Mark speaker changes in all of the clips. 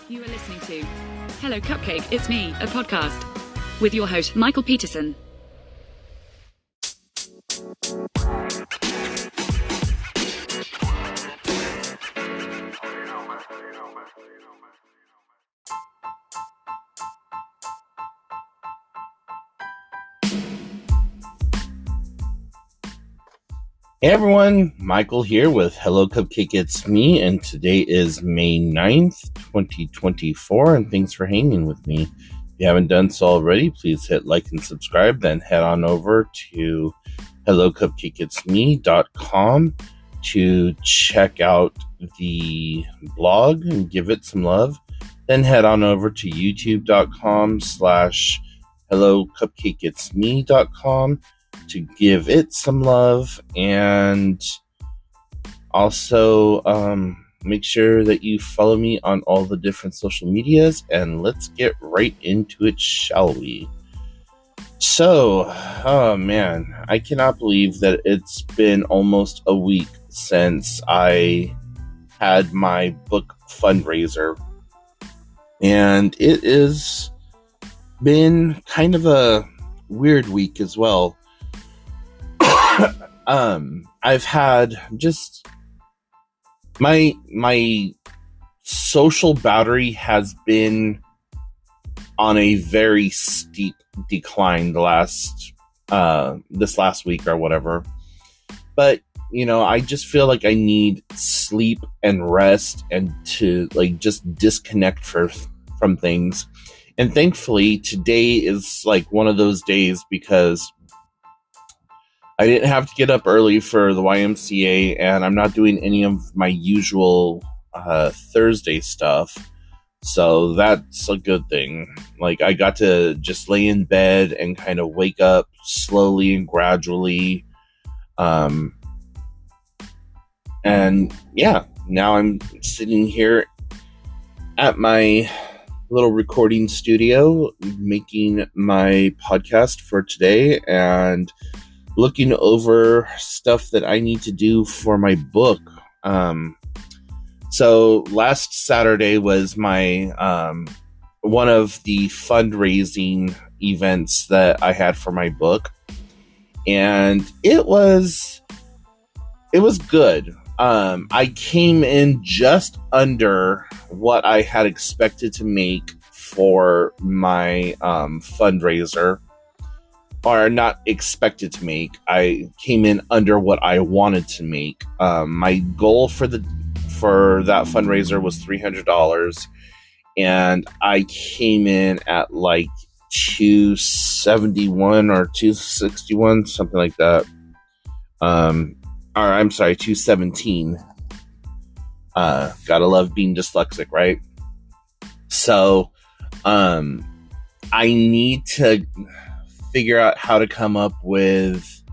Speaker 1: You are listening to Hello Cupcake It's Me, a podcast with your host, Michael Peterson.
Speaker 2: Hey everyone, Michael here with Hello Cupcake It's Me, and today is May 9th, 2024, and thanks for hanging with me. If you haven't done so already, please hit like and subscribe, then head on over to hellocupcakeitsme.com to check out the blog and give it some love. Then head on over to youtube.com/hellocupcakeitsme.com to give it some love, and also make sure that you follow me on all the different social medias, and let's get right into it, shall we? So, oh man, I cannot believe that it's been almost a week since I had my book fundraiser, and it has been kind of a weird week as well. I've had just my social battery has been on a very steep decline this last week or whatever. But, you know, I just feel like I need sleep and rest and to like just disconnect from things. And thankfully today is like one of those days because I didn't have to get up early for the YMCA, and I'm not doing any of my usual Thursday stuff. So that's a good thing. Like, I got to just lay in bed and kind of wake up slowly and gradually. And yeah, now I'm sitting here at my little recording studio making my podcast for today and looking over stuff that I need to do for my book. So last Saturday was my one of the fundraising events that I had for my book, and it was good. I came in just under what I had expected to make for my fundraiser. Or not expected to make. I came in under what I wanted to make. My goal for that fundraiser was $300, and I came in at like $271 or $261, something like that. Or I'm sorry, $217. Gotta love being dyslexic, right? So, I need to figure out how to come up with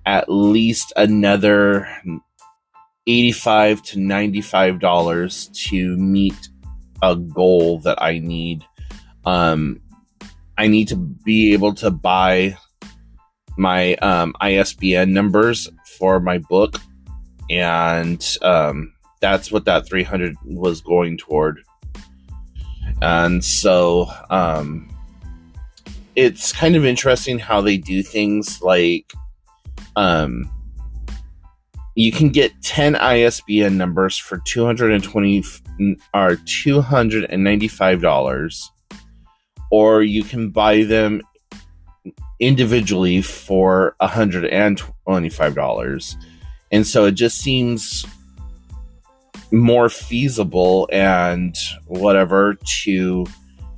Speaker 2: at least another $85 to $95 to meet a goal that I need. I need to be able to buy my ISBN numbers for my book, and that's what that $300 was going toward. And so it's kind of interesting how they do things like, you can get 10 ISBN numbers for $295, or you can buy them individually for $125. And so it just seems more feasible and whatever to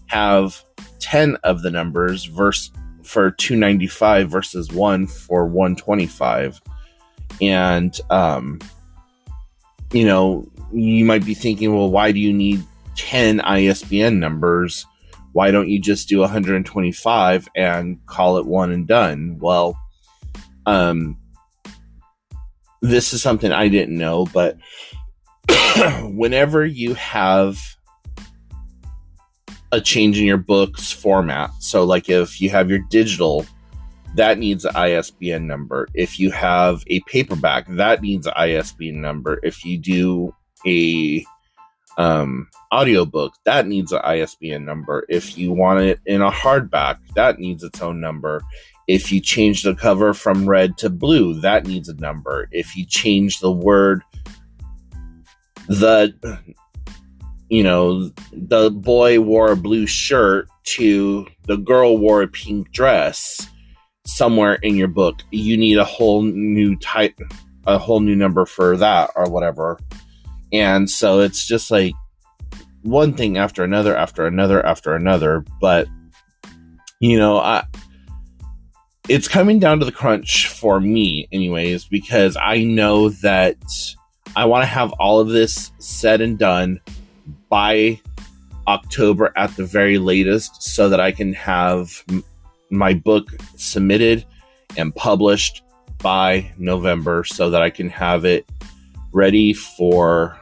Speaker 2: have 10 of the numbers for $295 versus one for $125. And you know, you might be thinking, well, why do you need 10 ISBN numbers? Why don't you just do 125 and call it one and done? Well, this is something I didn't know, but whenever you have a change in your book's format, so like if you have your digital, that needs an ISBN number. If you have a paperback, that needs an ISBN number. If you do a audiobook, that needs an ISBN number. If you want it in a hardback, that needs its own number. If you change the cover from red to blue, that needs a number. If you change the word, the boy wore a blue shirt to the girl wore a pink dress somewhere in your book, you need a whole new number for that or whatever. And so it's just like one thing after another, after another, after another. But, it's coming down to the crunch for me anyways, because I know that I want to have all of this said and done by October at the very latest, so that I can have my book submitted and published by November, so that I can have it ready for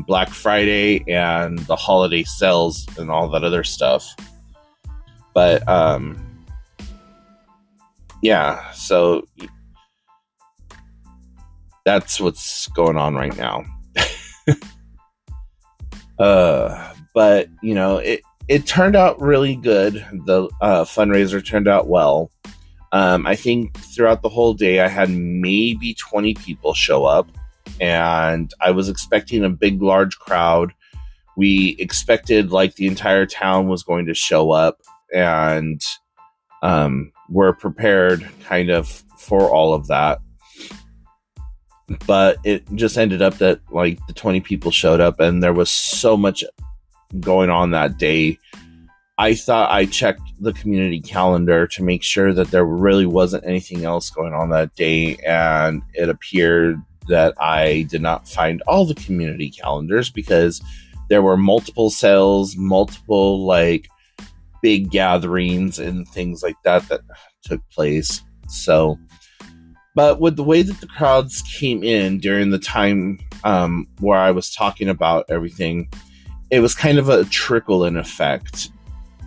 Speaker 2: Black Friday and the holiday sales and all that other stuff. But yeah, so that's what's going on right now. But it turned out really good. The fundraiser turned out well. I think throughout the whole day, I had maybe 20 people show up, and I was expecting a big, large crowd. We expected like the entire town was going to show up, and we're prepared kind of for all of that. But it just ended up that like the 20 people showed up, and there was so much going on that day. I thought I checked the community calendar to make sure that there really wasn't anything else going on that day, and it appeared that I did not find all the community calendars, because there were multiple sales, multiple like big gatherings and things like that took place. So, but with the way that the crowds came in during the time where I was talking about everything, it was kind of a trickle-in effect.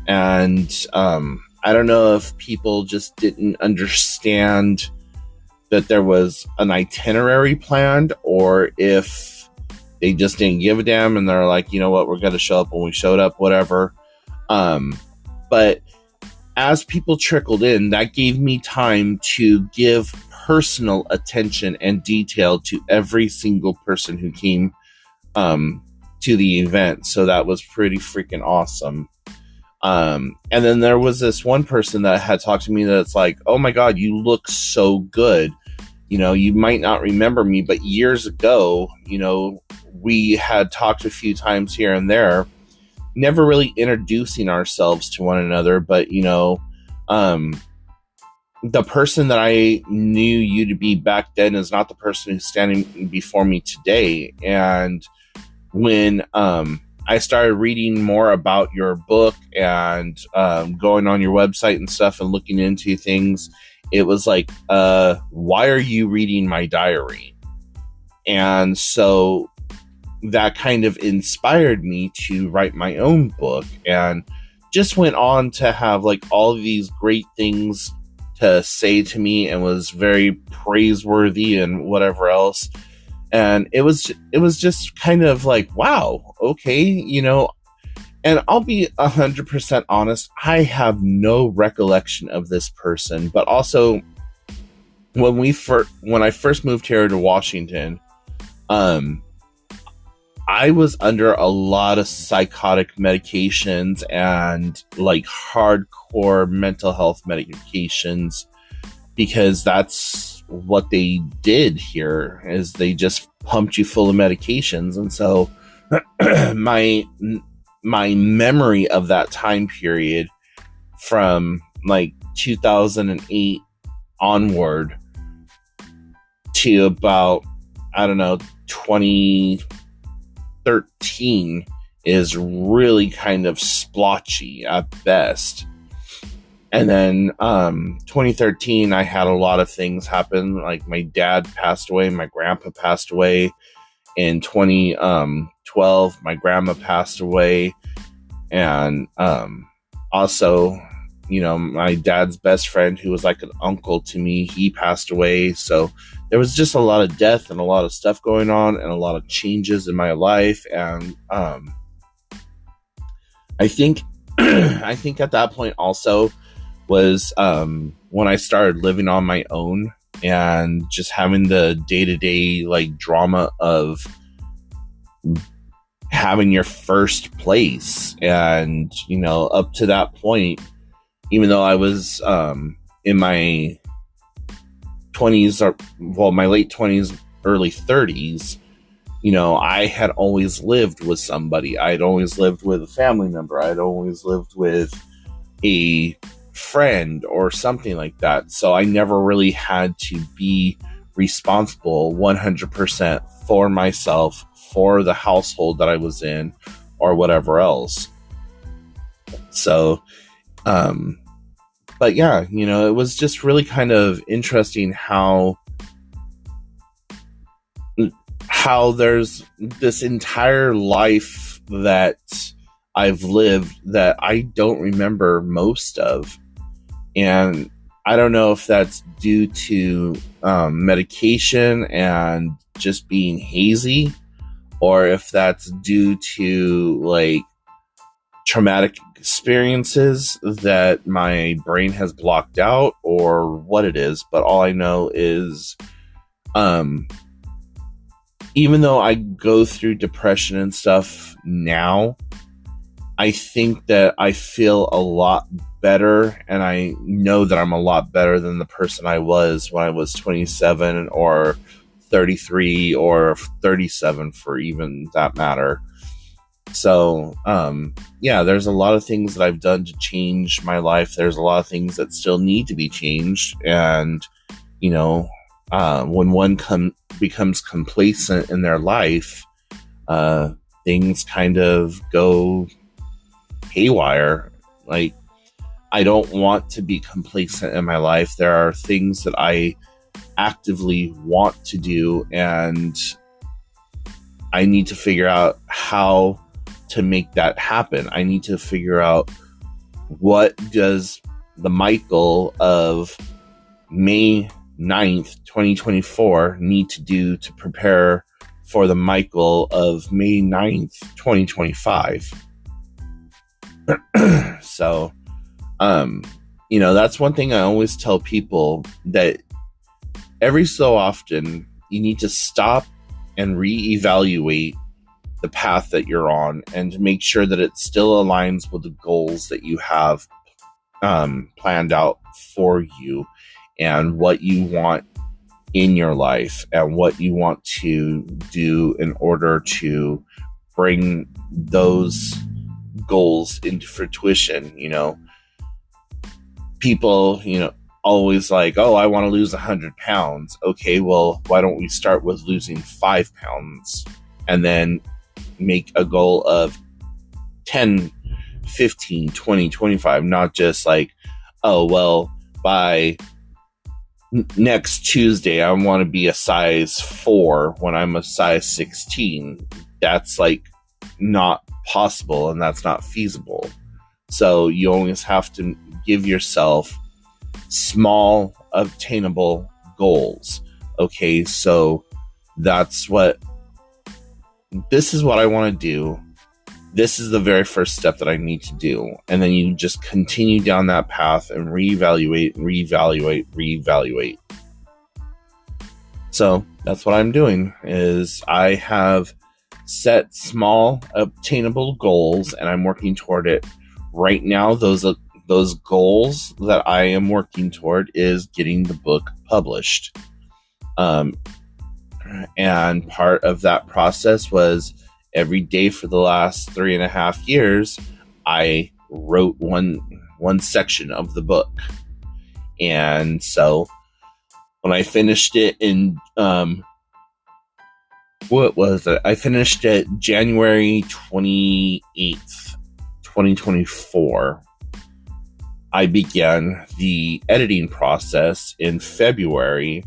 Speaker 2: And I don't know if people just didn't understand that there was an itinerary planned, or if they just didn't give a damn and they're like, you know what, we're going to show up when we showed up, whatever. But as people trickled in, that gave me time to give personal attention and detail to every single person who came to the event. So that was pretty freaking awesome. And then there was this one person that had talked to me that's like, oh my God, you look so good. You might not remember me, but years ago, we had talked a few times here and there, never really introducing ourselves to one another. But, the person that I knew you to be back then is not the person who's standing before me today. And when, I started reading more about your book and going on your website and stuff and looking into things, it was like, why are you reading my diary? And so that kind of inspired me to write my own book, and just went on to have like all of these great things to say to me, and was very praiseworthy and whatever else. And it was just kind of like, wow, okay, and I'll be 100% honest, I have no recollection of this person. But also, when I first moved here to Washington, I was under a lot of psychotic medications and like hardcore mental health medications, because that's what they did here, is they just pumped you full of medications. And so my memory of that time period from like 2008 onward to about, I don't know, 2013 is really kind of splotchy at best. And then 2013, I had a lot of things happen. Like my dad passed away, my grandpa passed away. In 2012, my grandma passed away. And also my dad's best friend, who was like an uncle to me, he passed away. So there was just a lot of death and a lot of stuff going on and a lot of changes in my life. And I think I think at that point also was when I started living on my own and just having the day-to-day like drama of having your first place. And up to that point, even though I was in my 20s, or my late 20s, early 30s, I had always lived with somebody. I'd always lived with a family member. I'd always lived with a friend or something like that. So I never really had to be responsible 100% for myself, for the household that I was in, or whatever else. So, but yeah, it was just really kind of interesting how there's this entire life that I've lived that I don't remember most of. And I don't know if that's due to medication and just being hazy, or if that's due to like traumatic experiences that my brain has blocked out, or what it is. But all I know is even though I go through depression and stuff now, I think that I feel a lot better, and I know that I'm a lot better than the person I was when I was 27 or 33 or 37, for even that matter. So, yeah, there's a lot of things that I've done to change my life. There's a lot of things that still need to be changed. And, when one becomes complacent in their life, things kind of go haywire. Like, I don't want to be complacent in my life. There are things that I actively want to do, and I need to figure out how to make that happen. I need to figure out, what does the Michael of May 9th, 2024 need to do to prepare for the Michael of May 9th, 2025. So, that's one thing I always tell people, that every so often you need to stop and reevaluate the path that you're on, and to make sure that it still aligns with the goals that you have planned out for you, and what you want in your life, and what you want to do in order to bring those goals into fruition. People, always like, oh, I want to lose 100 pounds. Okay, well, why don't we start with losing 5 pounds, and then make a goal of 10, 15, 20, 25, not just like, oh, well, by next Tuesday, I want to be a size 4 when I'm a size 16. That's like not possible, and that's not feasible. So you always have to give yourself small, obtainable goals. Okay, so this is what I want to do. This is the very first step that I need to do. And then you just continue down that path and reevaluate. So that's what I'm doing, is I have set small, obtainable goals, and I'm working toward it. Right now, those goals that I am working toward is getting the book published. And part of that process was, every day for the last 3.5 years, I wrote one section of the book. And so when I finished it in, I finished it January 28th, 2024. I began the editing process in February.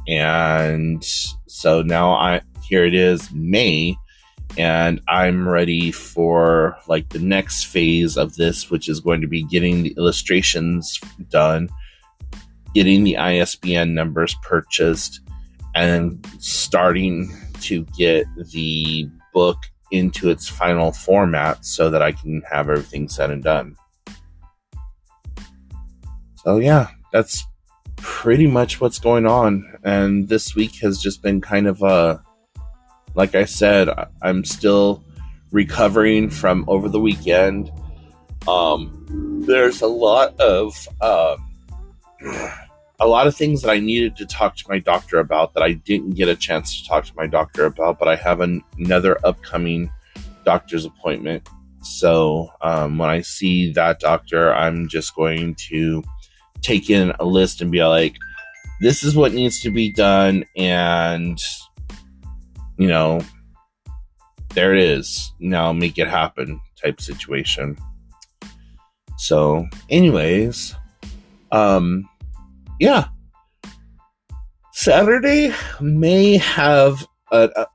Speaker 2: And so now here it is, May, And I'm ready for like the next phase of this, which is going to be getting the illustrations done, getting the ISBN numbers purchased, and starting to get the book into its final format so that I can have everything said and done. So yeah, that's pretty much what's going on. And this week has just been kind of like I said, I'm still recovering from over the weekend. There's a lot of things that I needed to talk to my doctor about that I didn't get a chance to talk to my doctor about, but I have another upcoming doctor's appointment. So when I see that doctor, I'm just going to take in a list and be like, this is what needs to be done, and there it is. Now make it happen type situation. So anyways, yeah. Saturday may have a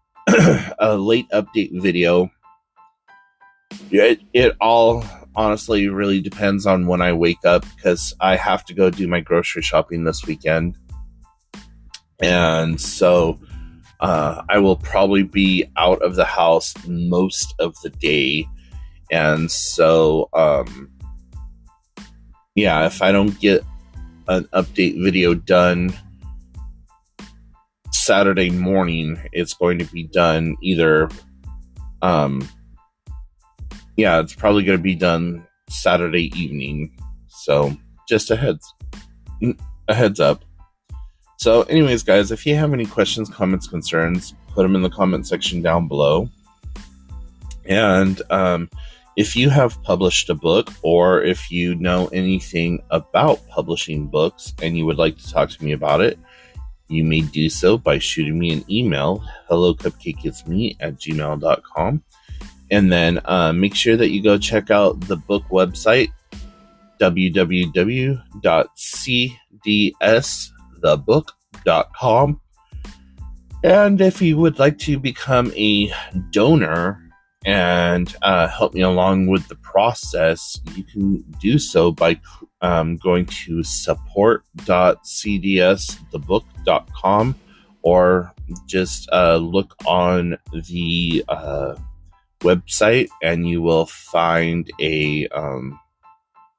Speaker 2: late update video. It all honestly really depends on when I wake up, because I have to go do my grocery shopping this weekend. And so I will probably be out of the house most of the day. And so, yeah, if I don't get an update video done Saturday morning, it's going to be done either, it's probably going to be done Saturday evening. So just a heads up. So anyways, guys, if you have any questions, comments, concerns, put them in the comment section down below. And if you have published a book, or if you know anything about publishing books and you would like to talk to me about it, you may do so by shooting me an email, hellocupcakeitsme@gmail.com. And then make sure that you go check out the book website, www.cdsthebook.com. And if you would like to become a donor and help me along with the process, you can do so by going to support.cdsthebook.com, or just look on the website and you will find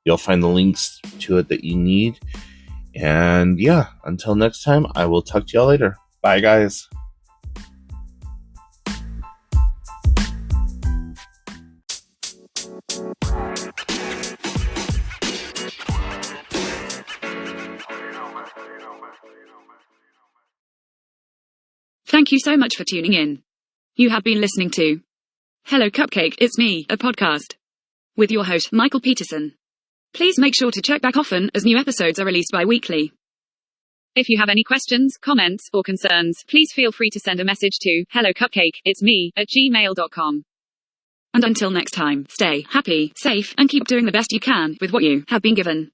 Speaker 2: you'll find the links to it that you need. And yeah, until next time, I will talk to y'all later. Bye, guys.
Speaker 1: Thank you so much for tuning in. You have been listening to Hello Cupcake It's Me, a podcast with your host, Michael Peterson. Please make sure to check back often, as new episodes are released bi-weekly. If you have any questions, comments, or concerns, please feel free to send a message to hellocupcakeitsme@gmail.com. And until next time, stay happy, safe, and keep doing the best you can with what you have been given.